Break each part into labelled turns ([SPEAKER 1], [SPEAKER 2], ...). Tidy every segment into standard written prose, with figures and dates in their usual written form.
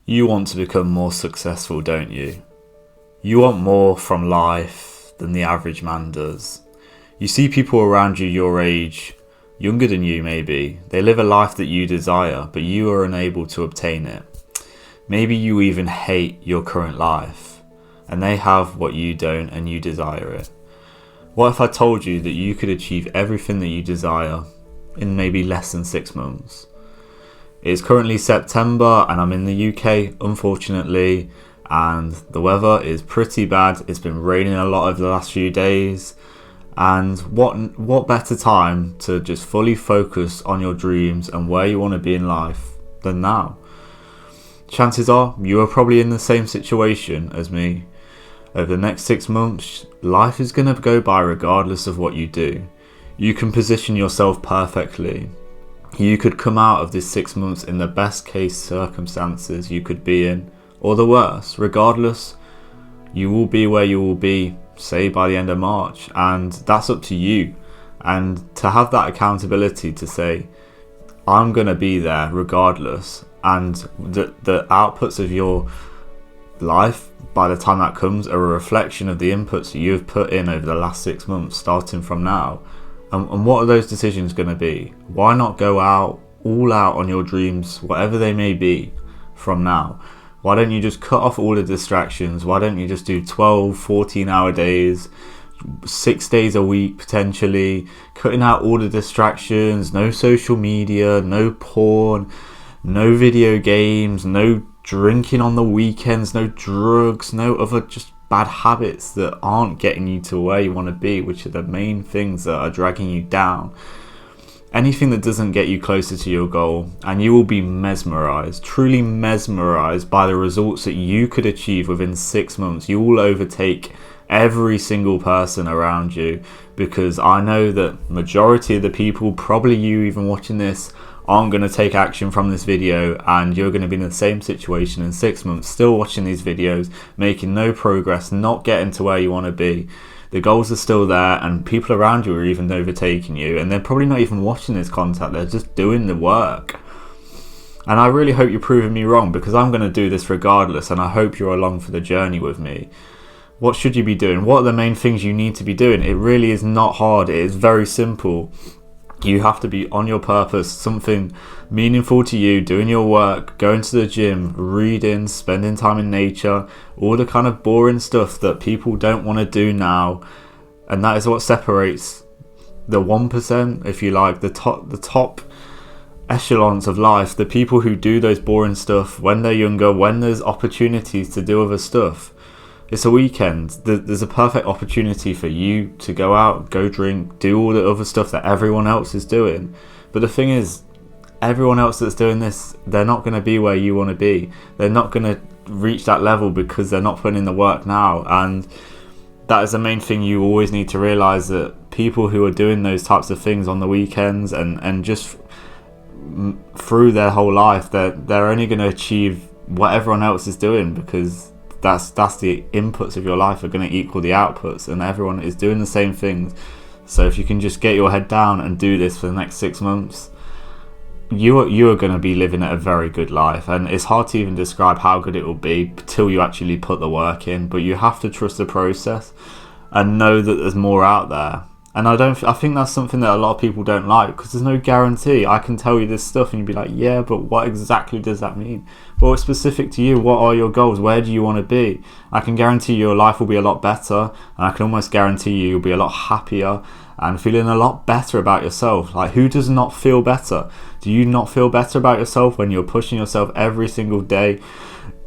[SPEAKER 1] You want to become more successful, don't you? You want more from life than the average man does. You see people around you your age, younger than you maybe. They live a life that you desire, but you are unable to obtain it. Maybe you even hate your current life, and they have what you don't and you desire it. What if I told you that you could achieve everything that you desire in maybe less than 6 months? It's currently September and I'm in the UK, unfortunately, and the weather is pretty bad. It's been raining a lot over the last few days, and what better time to just fully focus on your dreams and where you want to be in life than now? Chances are you are probably in the same situation as me. Over the next 6 months, life is going to go by regardless of what you do. You can position yourself perfectly. You could come out of this 6 months in the best case circumstances you could be in, or the worst. Regardless, you will be where you will be, say by the end of March, and that's up to you. And to have that accountability to say, I'm going to be there regardless, and the outputs of your life by the time that comes are a reflection of the inputs that you've put in over the last 6 months starting from now. And what are those decisions going to be? Why not go all out on your dreams, whatever they may be, from now? Why don't you just cut off all the distractions? Why don't you just do 12, 14-hour days, 6 days a week potentially, cutting out all the distractions, no social media, no porn, no video games, no drinking on the weekends, no drugs, no other just bad habits that aren't getting you to where you want to be, which are the main things that are dragging you down. Anything that doesn't get you closer to your goal, and you will be mesmerized, truly mesmerized by the results that you could achieve within 6 months. You will overtake every single person around you, because I know that majority of the people, probably you even watching this, aren't going to take action from this video, and you're going to be in the same situation in 6 months, still watching these videos, making no progress, not getting to where you want to be. The goals are still there, and people around you are even overtaking you, and they're probably not even watching this content, they're just doing the work. And I really hope you're proving me wrong, because I'm going to do this regardless, and I hope you're along for the journey with me. What should you be doing? What are the main things you need to be doing? It really is not hard, it is very simple. You have to be on your purpose, something meaningful to you, doing your work, going to the gym, reading, spending time in nature, all the kind of boring stuff that people don't want to do now. And that is what separates the 1%, if you like, the top echelons of life, the people who do those boring stuff when they're younger, when there's opportunities to do other stuff. It's a weekend. There's a perfect opportunity for you to go out, go drink, do all the other stuff that everyone else is doing. But the thing is, everyone else that's doing this, they're not going to be where you want to be. They're not going to reach that level because they're not putting in the work now. And that is the main thing you always need to realise, that people who are doing those types of things on the weekends and just through their whole life, they're only going to achieve what everyone else is doing, because that's the inputs of your life are going to equal the outputs, and everyone is doing the same things. So if you can just get your head down and do this for the next 6 months, you are going to be living a very good life. And it's hard to even describe how good it will be till you actually put the work in, but you have to trust the process and know that there's more out there. And I think that's something that a lot of people don't like, because there's no guarantee. I can tell you this stuff and you'd be like, yeah, but what exactly does that mean? Well, it's specific to you. What are your goals? Where do you want to be? I can guarantee your life will be a lot better, and I can almost guarantee you'll be a lot happier and feeling a lot better about yourself. Like, who does not feel better? Do you not feel better about yourself when you're pushing yourself every single day,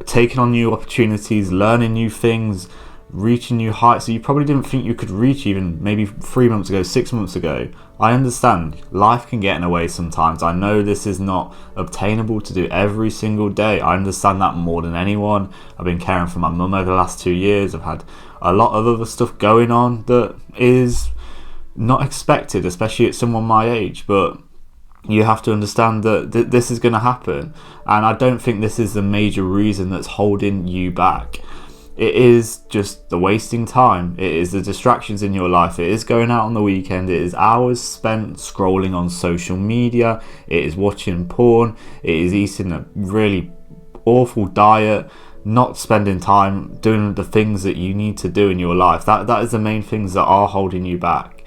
[SPEAKER 1] taking on new opportunities, learning new things, reaching new heights that you probably didn't think you could reach even maybe 3 months ago, 6 months ago? I understand life can get in the way sometimes. I know this is not obtainable to do every single day. I understand that more than anyone. I've been caring for my mum over the last 2 years. I've had a lot of other stuff going on that is not expected, especially at someone my age, but you have to understand that this is going to happen, and I don't think this is the major reason that's holding you back. It is just the wasting time. It is the distractions in your life. It is going out on the weekend. It is hours spent scrolling on social media. It is watching porn. It is eating a really awful diet, not spending time doing the things that you need to do in your life. That is the main things that are holding you back.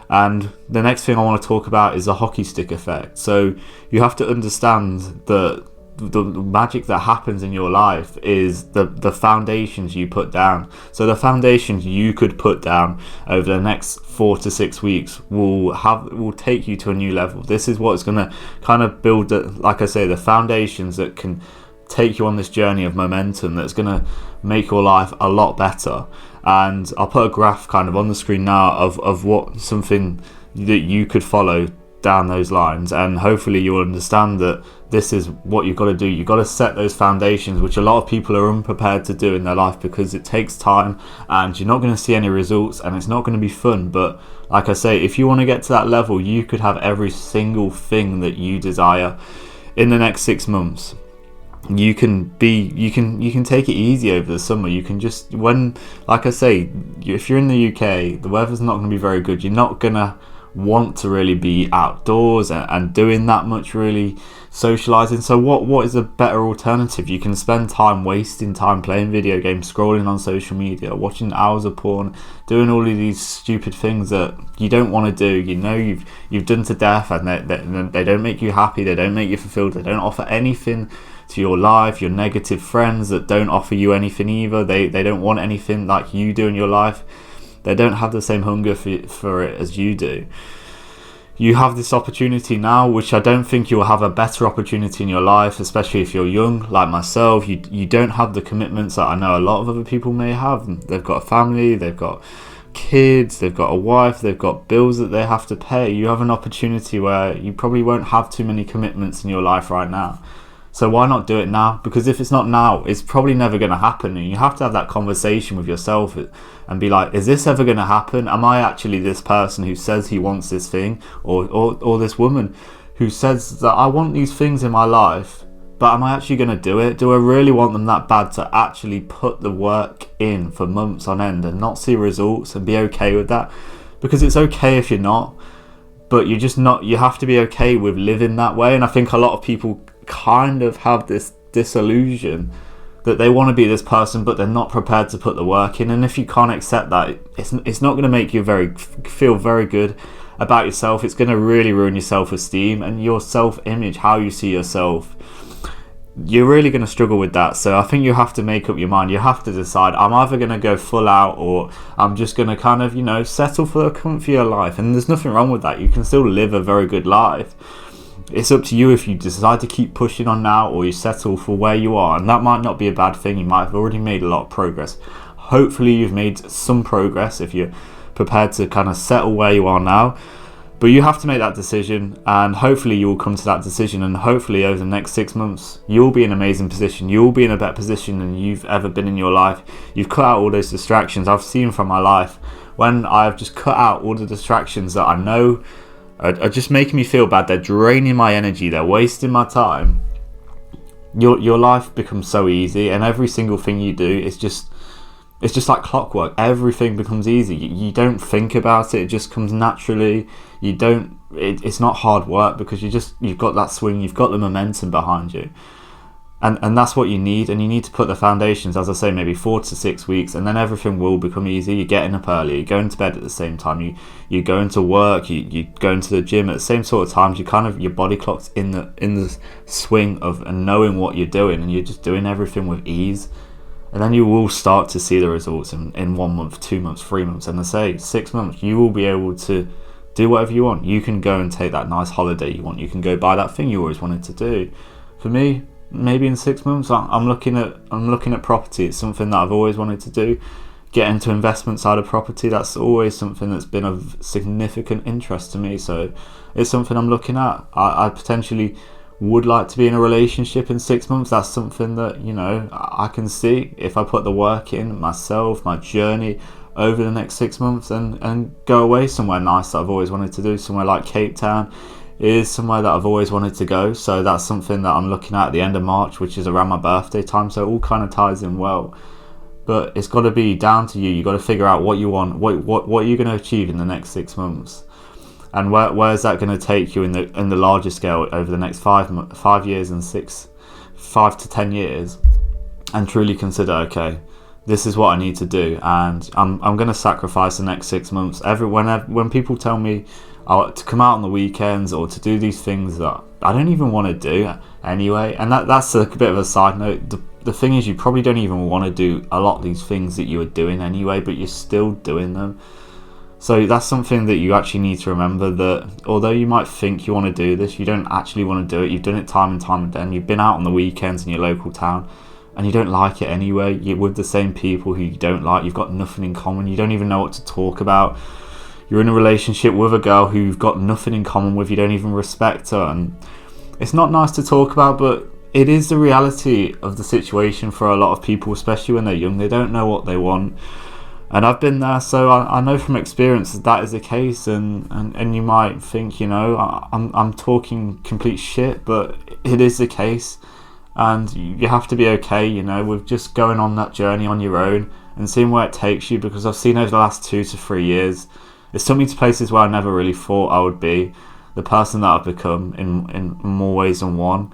[SPEAKER 1] And the next thing I want to talk about is the hockey stick effect. So you have to understand that the magic that happens in your life is the foundations you put down. So the foundations you could put down over the next 4 to 6 weeks will take you to a new level. This is what's going to kind of build, like I say, the foundations that can take you on this journey of momentum that's going to make your life a lot better. And I'll put a graph kind of on the screen now of what something that you could follow down those lines, and hopefully you'll understand that this is what you've got to do. You've got to set those foundations, which a lot of people are unprepared to do in their life because it takes time and you're not going to see any results and it's not going to be fun. But like I say, if you want to get to that level, you could have every single thing that you desire in the next 6 months. You can take it easy over the summer. You can just, like I say, if you're in the UK, the weather's not going to be very good. You're not going to want to really be outdoors and doing that much really socializing. So what is a better alternative? You can spend time wasting time playing video games, scrolling on social media, watching hours of porn, doing all of these stupid things that you don't want to do. You know you've done to death, and they don't make you happy, they don't make you fulfilled, they don't offer anything to your life. Your negative friends that don't offer you anything either, they don't want anything like you do in your life. They don't have the same hunger for it as you do. You have this opportunity now, which I don't think you'll have a better opportunity in your life, especially if you're young like myself. You don't have the commitments that I know a lot of other people may have. They've got a family, they've got kids, they've got a wife, they've got bills that they have to pay. You have an opportunity where you probably won't have too many commitments in your life right now. So why not do it now? Because if it's not now, it's probably never going to happen. And you have to have that conversation with yourself and be like, is this ever going to happen? Am I actually this person who says he wants this thing? Or this woman who says that I want these things in my life, but am I actually going to do it? Do I really want them that bad to actually put the work in for months on end and not see results and be okay with that? Because it's okay if you're not, but you're just not. You have to be okay with living that way. And I think a lot of people kind of have this disillusion that they want to be this person, but they're not prepared to put the work in. And if you can't accept that, it's not going to make you feel very good about yourself. It's going to really ruin your self-esteem and your self-image, how you see yourself. You're really going to struggle with that. So I think you have to make up your mind. You have to decide, I'm either going to go full out, or I'm just going to kind of, settle for a comfier life. And there's nothing wrong with that. You can still live a very good life. It's up to you if you decide to keep pushing on now, or you settle for where you are. And that might not be a bad thing. You might have already made a lot of progress. Hopefully you've made some progress if you're prepared to kind of settle where you are now. But you have to make that decision, and hopefully you will come to that decision. And hopefully over the next 6 months, you'll be in an amazing position. You'll be in a better position than you've ever been in your life. You've cut out all those distractions. I've seen from my life when I've just cut out all the distractions that I know are just making me feel bad. They're draining my energy. They're wasting my time. Your life becomes so easy, and every single thing you do is just like clockwork. Everything becomes easy. You don't think about it. It just comes naturally. It's not hard work because you've got that swing. You've got the momentum behind you. And that's what you need. And you need to put the foundations, as I say, maybe 4 to 6 weeks, and then everything will become easy. You're getting up early, you're going to bed at the same time, you're going to work, you're going to the gym at the same sort of times. Your body clock's in the swing of and knowing what you're doing, and you're just doing everything with ease. And then you will start to see the results in 1 month, 2 months, 3 months, and I say 6 months. You will be able to do whatever you want. You can go and take that nice holiday you want. You can go buy that thing you always wanted to do. For me, maybe in 6 months, I'm looking at property. It's something that I've always wanted to do. Get into investment side of property. That's always something that's been of significant interest to me. So it's something I'm looking at. I potentially would like to be in a relationship in 6 months. That's something that I can see if I put the work in myself, my journey over the next 6 months, and go away somewhere nice that I've always wanted to do. Somewhere like Cape Town is somewhere that I've always wanted to go. So that's something that I'm looking at the end of March, which is around my birthday time. So it all kind of ties in well. But it's got to be down to you. You've got to figure out what you want, what you're going to achieve in the next 6 months. And where is that going to take you in the larger scale over the next 5 years and 5 to 10 years and truly consider, okay, this is what I need to do, and I'm going to sacrifice the next 6 months. When people tell me to come out on the weekends or to do these things that I don't even want to do anyway, and that's a bit of a side note. The thing is, you probably don't even want to do a lot of these things that you were doing anyway, but you're still doing them. So that's something that you actually need to remember, that although you might think you want to do this, you don't actually want to do it. You've done it time and time again. You've been out on the weekends in your local town and you don't like it anyway. You're with the same people who you don't like. You've got nothing in common. You don't even know what to talk about. You're in a relationship with a girl who you've got nothing in common with. You don't even respect her. And it's not nice to talk about, but it is the reality of the situation for a lot of people, especially when they're young. They don't know what they want. And I've been there, so I know from experience that is the case. And you might think, I'm talking complete shit, but it is the case. And you have to be okay, with just going on that journey on your own and seeing where it takes you. Because I've seen over the last 2 to 3 years, it's took me to places where I never really thought I would be. The person that I've become in more ways than one.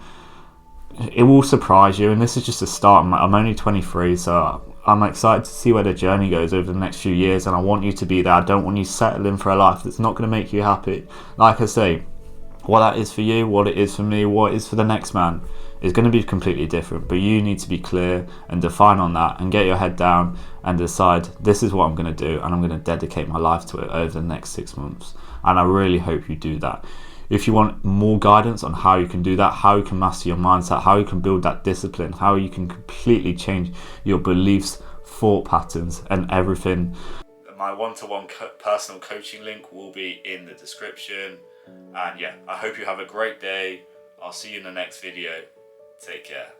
[SPEAKER 1] It will surprise you, and this is just a start. I'm only 23, so I'm excited to see where the journey goes over the next few years, and I want you to be there. I don't want you settling for a life that's not going to make you happy. Like I say, what that is for you, what it is for me, what it is for the next man is going to be completely different, but you need to be clear and define on that and get your head down and decide, this is what I'm going to do, and I'm going to dedicate my life to it over the next 6 months. And I really hope you do that. If you want more guidance on how you can do that, how you can master your mindset, how you can build that discipline, how you can completely change your beliefs, thought patterns and everything, my one-to-one personal coaching link will be in the description. And yeah, I hope you have a great day. I'll see you in the next video. Take care.